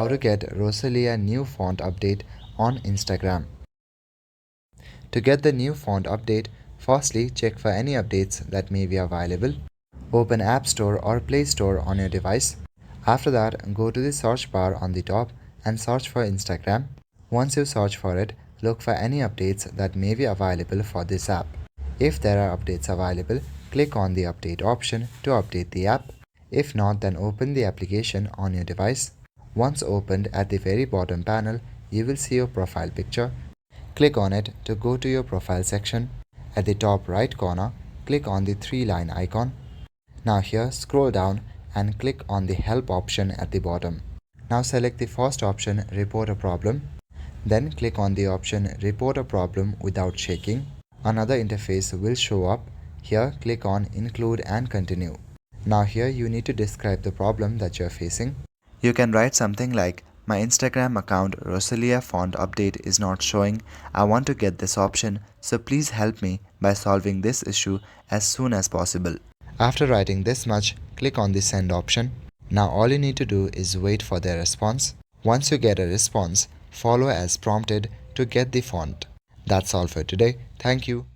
how to get Rosalia new font update on Instagram. To get the new font update, firstly check for any updates that may be available. Open App Store or Play Store on your device. After that, go to the search bar on the top and search for Instagram. Once you search for it, look for any updates that may be available for this app. If there are updates available, click on the update option to update the app. If not, then open the application on your device. Once opened, at the very bottom panel, you will see your profile picture. Click on it to go to your profile section. At the top right corner, click on the 3-line icon. Now here, scroll down and click on the help option at the bottom. Now select the first option, report a problem. Then click on the option report a problem without shaking. Another interface will show up. Here click on include and continue. Now here you need to describe the problem that you are facing. You can write something like, my Instagram account Rosalia font update is not showing. I want to get this option, so please help me by solving this issue as soon as possible. After writing this much, click on the send option. Now all you need to do is wait for their response. Once you get a response, follow as prompted to get the font. That's all for today. Thank you.